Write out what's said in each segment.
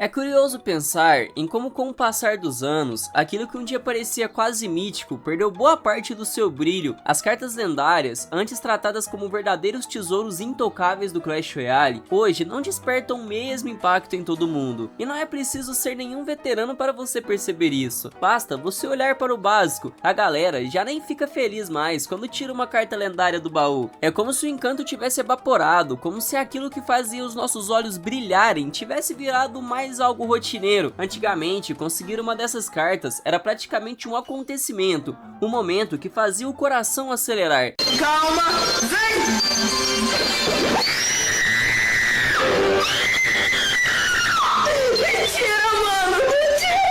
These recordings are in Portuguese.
É curioso pensar em como, com o passar dos anos, aquilo que um dia parecia quase mítico perdeu boa parte do seu brilho. As cartas lendárias, antes tratadas como verdadeiros tesouros intocáveis do Clash Royale, hoje não despertam o mesmo impacto em todo mundo. E não é preciso ser nenhum veterano para você perceber isso. Basta você olhar para o básico. A galera já nem fica feliz mais quando tira uma carta lendária do baú. É como se o encanto tivesse evaporado, como se aquilo que fazia os nossos olhos brilharem tivesse virado mais algo rotineiro. Antigamente, conseguir uma dessas cartas era praticamente um acontecimento, um momento que fazia o coração acelerar. Calma, vem!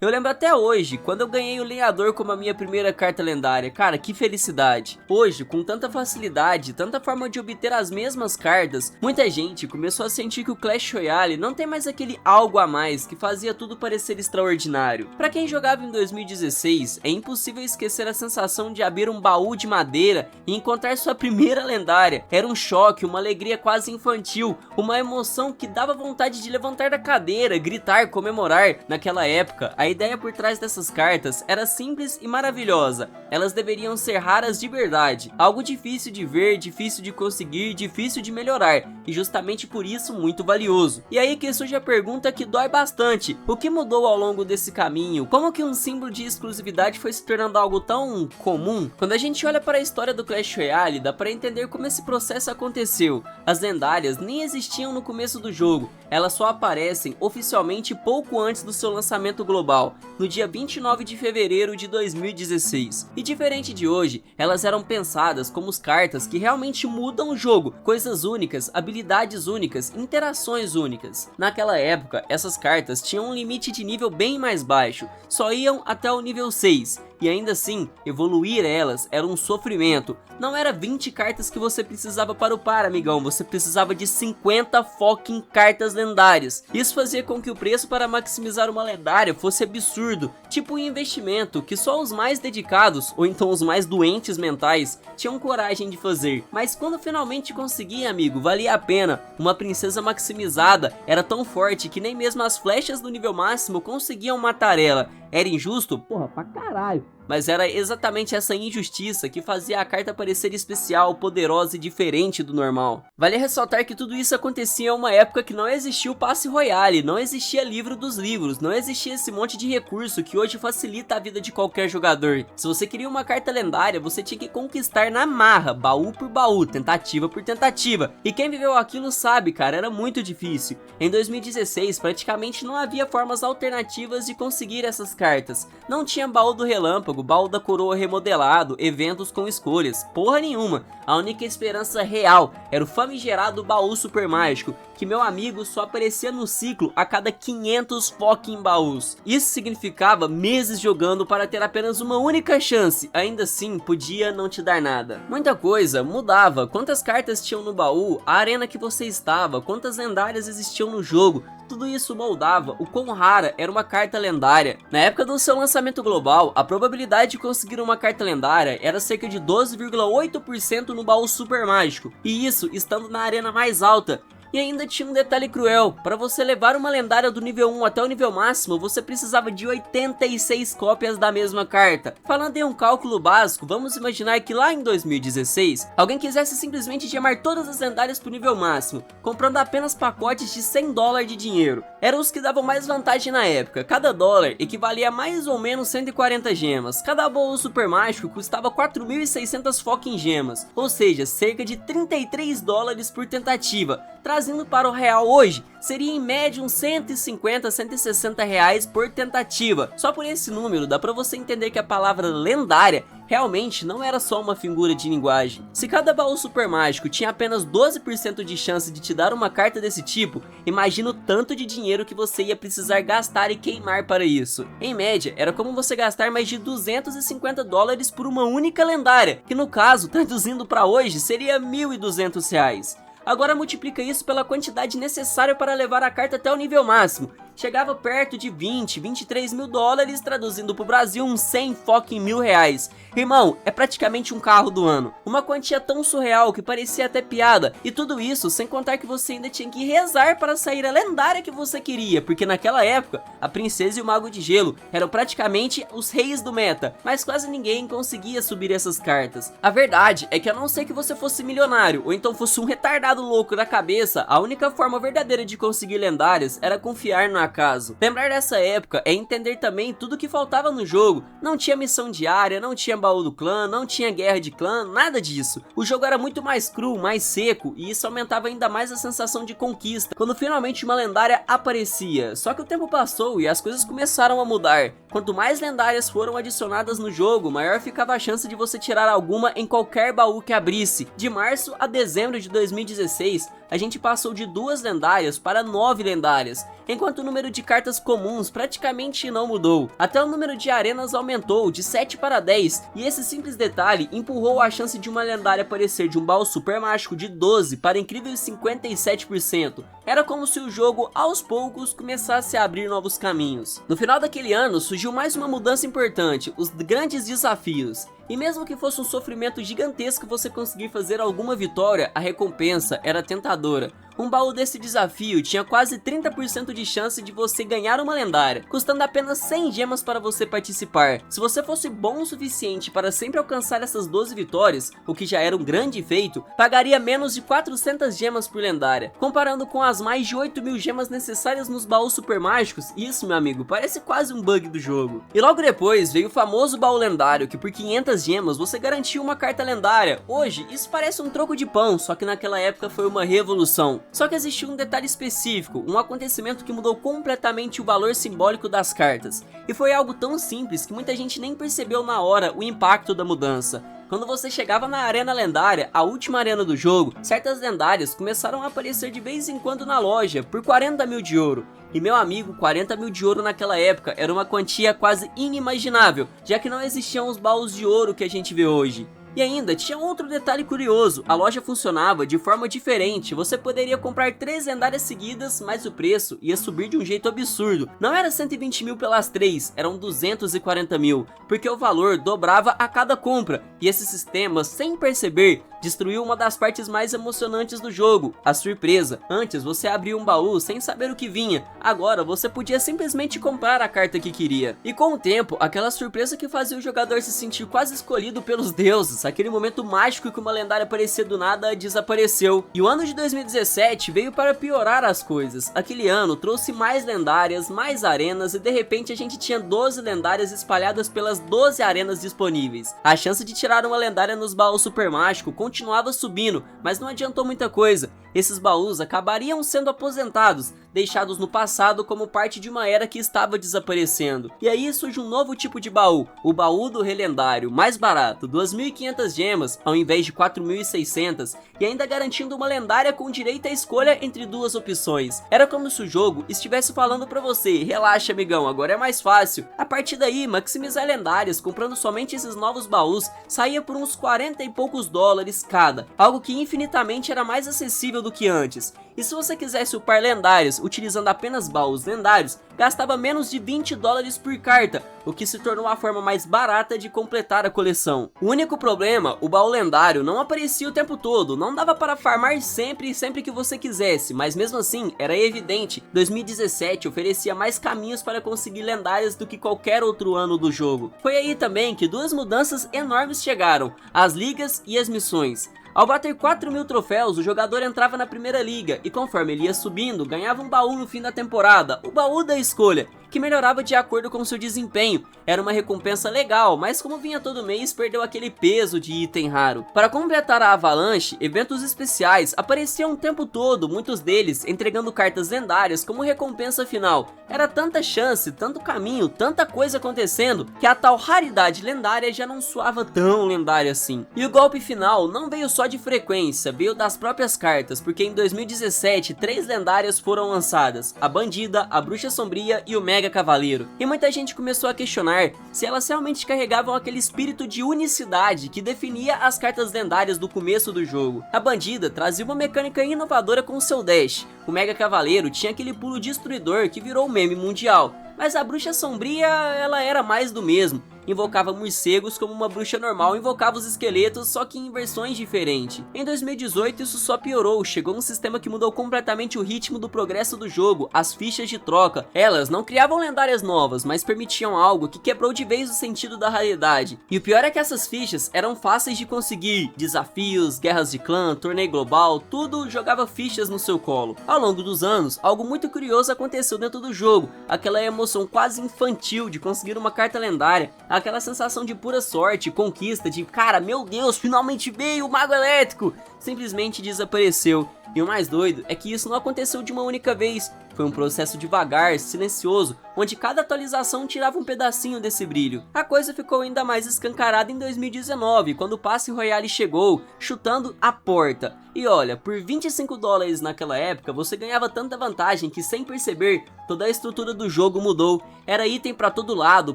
Eu lembro até hoje, quando eu ganhei o Lenhador como a minha primeira carta lendária. Cara, que felicidade. Hoje, com tanta facilidade, tanta forma de obter as mesmas cartas, muita gente começou a sentir que o Clash Royale não tem mais aquele algo a mais que fazia tudo parecer extraordinário. Pra quem jogava em 2016, é impossível esquecer a sensação de abrir um baú de madeira e encontrar sua primeira lendária. Era um choque, uma alegria quase infantil, uma emoção que dava vontade de levantar da cadeira, gritar, comemorar. Naquela época, a ideia por trás dessas cartas era simples e maravilhosa. Elas deveriam ser raras de verdade, algo difícil de ver, difícil de conseguir, difícil de melhorar, e justamente por isso muito valioso. E aí que surge a pergunta que dói bastante: o que mudou ao longo desse caminho? Como que um símbolo de exclusividade foi se tornando algo tão comum? Quando a gente olha para a história do Clash Royale, dá para entender como esse processo aconteceu. As lendárias nem existiam no começo do jogo, elas só aparecem oficialmente pouco antes do seu lançamento global, no dia 29 de fevereiro de 2016. E diferente de hoje, elas eram pensadas como as cartas que realmente mudam o jogo, coisas únicas, habilidades únicas, interações únicas. Naquela época, essas cartas tinham um limite de nível bem mais baixo, só iam até o nível 6. E ainda assim, evoluir elas era um sofrimento. Não era 20 cartas que você precisava para upar, amigão, você precisava de 50 fucking cartas lendárias. Isso fazia com que o preço para maximizar uma lendária fosse absurdo, tipo um investimento que só os mais dedicados, ou então os mais doentes mentais, tinham coragem de fazer. Mas quando finalmente conseguia, amigo, valia a pena. Uma princesa maximizada era tão forte que nem mesmo as flechas do nível máximo conseguiam matar ela. Era injusto? Porra, pra caralho. Mas era exatamente essa injustiça que fazia a carta parecer especial, poderosa e diferente do normal. Vale ressaltar que tudo isso acontecia em uma época que não existia o passe royale, não existia livro dos livros, não existia esse monte de recurso que hoje facilita a vida de qualquer jogador. Se você queria uma carta lendária, você tinha que conquistar na marra, baú por baú, tentativa por tentativa. E quem viveu aquilo sabe, cara, era muito difícil. Em 2016, praticamente não havia formas alternativas de conseguir essas cartas. Não tinha baú do relâmpago, baú da coroa remodelado, eventos com escolhas, porra nenhuma. A única esperança real era o famigerado baú super mágico, que meu amigo só aparecia no ciclo a cada 500 fucking baús. Isso significava meses jogando para ter apenas uma única chance, ainda assim podia não te dar nada. Muita coisa mudava, quantas cartas tinham no baú, a arena que você estava, quantas lendárias existiam no jogo. Tudo isso moldava o quão rara era uma carta lendária. Na época do seu lançamento global, a probabilidade de conseguir uma carta lendária era cerca de 12,8% no baú super mágico, e isso estando na arena mais alta. E ainda tinha um detalhe cruel: para você levar uma lendária do nível 1 até o nível máximo, você precisava de 86 cópias da mesma carta. Falando em um cálculo básico, vamos imaginar que lá em 2016, alguém quisesse simplesmente gemar todas as lendárias pro nível máximo, comprando apenas pacotes de $100 de dinheiro. Eram os que davam mais vantagem na época, cada dólar equivalia a mais ou menos 140 gemas, cada baú super mágico custava 4.600 fucking gemas, ou seja, cerca de $33 por tentativa. Trazendo para o real hoje, seria em média uns 150, 160 reais por tentativa. Só por esse número dá pra você entender que a palavra lendária realmente não era só uma figura de linguagem. Se cada baú super mágico tinha apenas 12% de chance de te dar uma carta desse tipo, imagina o tanto de dinheiro que você ia precisar gastar e queimar para isso. Em média, era como você gastar mais de $250 por uma única lendária, que no caso, traduzindo para hoje, seria R$1.200. Agora multiplica isso pela quantidade necessária para levar a carta até o nível máximo, chegava perto de 20, 23 mil dólares, traduzindo pro Brasil uns 100 fucking mil reais. Irmão, é praticamente um carro do ano. Uma quantia tão surreal que parecia até piada, e tudo isso sem contar que você ainda tinha que rezar para sair a lendária que você queria, porque naquela época, a Princesa e o Mago de Gelo eram praticamente os reis do meta, mas quase ninguém conseguia subir essas cartas. A verdade é que a não ser que você fosse milionário, ou então fosse um retardado louco da cabeça, a única forma verdadeira de conseguir lendárias era confiar no acaso. Lembrar dessa época é entender também tudo que faltava no jogo. Não tinha missão diária, não tinha baú do clã, não tinha guerra de clã, nada disso. O jogo era muito mais cru, mais seco, e isso aumentava ainda mais a sensação de conquista quando finalmente uma lendária aparecia. Só que o tempo passou e as coisas começaram a mudar. Quanto mais lendárias foram adicionadas no jogo, maior ficava a chance de você tirar alguma em qualquer baú que abrisse. De março a dezembro de 2016, a gente passou de 2 lendárias para 9 lendárias, enquanto o número de cartas comuns praticamente não mudou. Até o número de arenas aumentou de 7 para 10, e esse simples detalhe empurrou a chance de uma lendária aparecer de um baú super mágico de 12 para incríveis 57%. Era como se o jogo, aos poucos, começasse a abrir novos caminhos. No final daquele ano, surgiu mais uma mudança importante, os grandes desafios. E mesmo que fosse um sofrimento gigantesco você conseguir fazer alguma vitória, a recompensa era tentadora. Um baú desse desafio tinha quase 30% de chance de você ganhar uma lendária, custando apenas 100 gemas para você participar. Se você fosse bom o suficiente para sempre alcançar essas 12 vitórias, o que já era um grande feito, pagaria menos de 400 gemas por lendária. Comparando com as mais de 8 mil gemas necessárias nos baús super mágicos, isso, meu amigo, parece quase um bug do jogo. E logo depois veio o famoso baú lendário, que por 500 gemas você garantia uma carta lendária. Hoje, isso parece um troco de pão, só que naquela época foi uma revolução. Só que existiu um detalhe específico, um acontecimento que mudou completamente o valor simbólico das cartas. E foi algo tão simples que muita gente nem percebeu na hora o impacto da mudança. Quando você chegava na arena lendária, a última arena do jogo, certas lendárias começaram a aparecer de vez em quando na loja por 40 mil de ouro. E meu amigo, 40 mil de ouro naquela época era uma quantia quase inimaginável, já que não existiam os baús de ouro que a gente vê hoje. E ainda tinha outro detalhe curioso, a loja funcionava de forma diferente, você poderia comprar 3 lendárias seguidas, mas o preço ia subir de um jeito absurdo. Não era 120 mil pelas 3, eram 240 mil, porque o valor dobrava a cada compra, e esse sistema, sem perceber, destruiu uma das partes mais emocionantes do jogo, a surpresa. Antes você abria um baú sem saber o que vinha, agora você podia simplesmente comprar a carta que queria. E com o tempo, aquela surpresa que fazia o jogador se sentir quase escolhido pelos deuses, aquele momento mágico que uma lendária aparecia do nada, desapareceu. E o ano de 2017 veio para piorar as coisas. Aquele ano trouxe mais lendárias, mais arenas, e de repente a gente tinha 12 lendárias espalhadas pelas 12 arenas disponíveis. A chance de tirar uma lendária nos baús super mágico continuava subindo, mas não adiantou muita coisa. Esses baús acabariam sendo aposentados, deixados no passado como parte de uma era que estava desaparecendo. E aí surge um novo tipo de baú, o baú do relendário, mais barato, 2.500 gemas ao invés de 4.600, e ainda garantindo uma lendária com direito à escolha entre 2 opções. Era como se o jogo estivesse falando pra você: relaxa amigão, agora é mais fácil. A partir daí, maximizar lendárias comprando somente esses novos baús saía por uns 40 e poucos dólares cada, algo que infinitamente era mais acessível do que antes. E se você quisesse upar lendárias utilizando apenas baús lendários, gastava menos de 20 dólares por carta, o que se tornou a forma mais barata de completar a coleção. O único problema, o baú lendário não aparecia o tempo todo, não dava para farmar sempre que você quisesse, mas mesmo assim era evidente, 2017 oferecia mais caminhos para conseguir lendárias do que qualquer outro ano do jogo. Foi aí também que 2 mudanças enormes chegaram, as ligas e as missões. Ao bater 4 mil troféus, o jogador entrava na primeira liga e conforme ele ia subindo, ganhava um baú no fim da temporada, o baú da escolha, que melhorava de acordo com seu desempenho. Era uma recompensa legal, mas como vinha todo mês, perdeu aquele peso de item raro. Para completar a Avalanche, eventos especiais apareciam o tempo todo, muitos deles entregando cartas lendárias como recompensa final. Era tanta chance, tanto caminho, tanta coisa acontecendo, que a tal raridade lendária já não soava tão lendária assim. E o golpe final não veio só de frequência, veio das próprias cartas, porque em 2017 3 lendárias foram lançadas: a Bandida, a Bruxa Sombria e o Mega Mega Cavaleiro, e muita gente começou a questionar se elas realmente carregavam aquele espírito de unicidade que definia as cartas lendárias do começo do jogo. A bandida trazia uma mecânica inovadora com seu dash, o Mega Cavaleiro tinha aquele pulo destruidor que virou meme mundial, mas a Bruxa Sombria, ela era mais do mesmo. Invocava morcegos como uma bruxa normal invocava os esqueletos, só que em versões diferentes. Em 2018 isso só piorou, chegou um sistema que mudou completamente o ritmo do progresso do jogo, as fichas de troca. Elas não criavam lendárias novas, mas permitiam algo que quebrou de vez o sentido da raridade. E o pior é que essas fichas eram fáceis de conseguir, desafios, guerras de clã, torneio global, tudo jogava fichas no seu colo. Ao longo dos anos, algo muito curioso aconteceu dentro do jogo, aquela emoção quase infantil de conseguir uma carta lendária, aquela sensação de pura sorte, conquista, de cara, meu Deus, finalmente veio o Mago Elétrico, simplesmente desapareceu. E o mais doido é que isso não aconteceu de uma única vez, foi um processo devagar, silencioso, onde cada atualização tirava um pedacinho desse brilho. A coisa ficou ainda mais escancarada em 2019, quando o Passe Royale chegou, chutando a porta. E olha, por 25 dólares naquela época, você ganhava tanta vantagem que sem perceber, toda a estrutura do jogo mudou. Era item pra todo lado,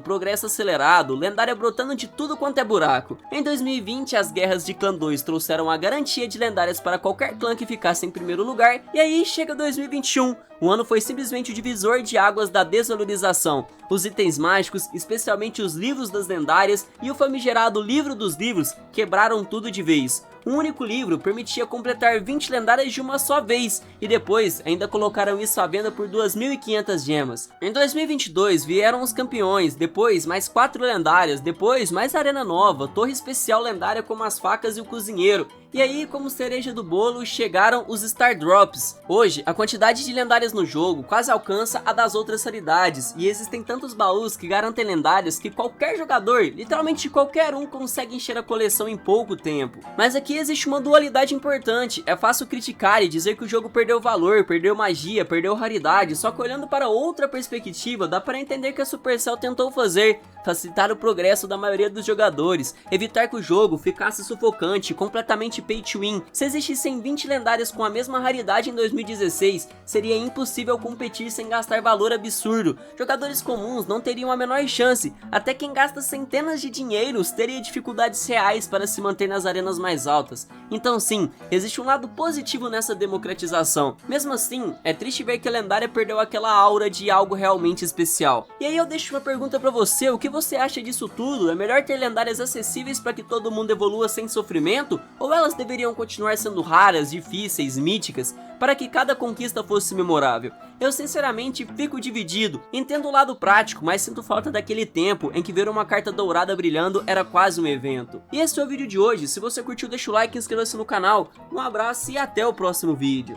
progresso acelerado, lendária brotando de tudo quanto é buraco. Em 2020, as guerras de Clã 2 trouxeram a garantia de lendárias para qualquer clã que ficasse em primeiro lugar, e aí chega 2021. O ano foi simplesmente o divisor de águas da desvalorização. Os itens mágicos, especialmente os livros das lendárias e o famigerado livro dos livros, quebraram tudo de vez. Um único livro permitia completar 20 lendárias de uma só vez, e depois ainda colocaram isso à venda por 2.500 gemas. Em 2022 vieram os campeões, depois mais 4 lendárias, depois mais arena nova, torre especial lendária como as facas e o cozinheiro. E aí, como cereja do bolo, chegaram os Star Drops. Hoje, a quantidade de lendárias no jogo quase alcança a das outras raridades, e existem tantos baús que garantem lendárias que qualquer jogador, literalmente qualquer um, consegue encher a coleção em pouco tempo. Mas aqui existe uma dualidade importante, é fácil criticar e dizer que o jogo perdeu valor, perdeu magia, perdeu raridade, só que olhando para outra perspectiva, dá para entender que a Supercell tentou fazer, facilitar o progresso da maioria dos jogadores, evitar que o jogo ficasse sufocante, completamente pay to win. Se existissem 20 lendárias com a mesma raridade em 2016, seria impossível competir sem gastar valor absurdo. Jogadores comuns não teriam a menor chance, até quem gasta centenas de dinheiros teria dificuldades reais para se manter nas arenas mais altas. Então sim, existe um lado positivo nessa democratização. Mesmo assim, é triste ver que a lendária perdeu aquela aura de algo realmente especial. E aí eu deixo uma pergunta pra você, o que você acha disso tudo? É melhor ter lendárias acessíveis para que todo mundo evolua sem sofrimento? Ou elas deveriam continuar sendo raras, difíceis, míticas, para que cada conquista fosse memorável? Eu sinceramente fico dividido, entendo o lado prático, mas sinto falta daquele tempo em que ver uma carta dourada brilhando era quase um evento. E esse foi o vídeo de hoje, se você curtiu deixa o like e inscreva-se no canal, um abraço e até o próximo vídeo.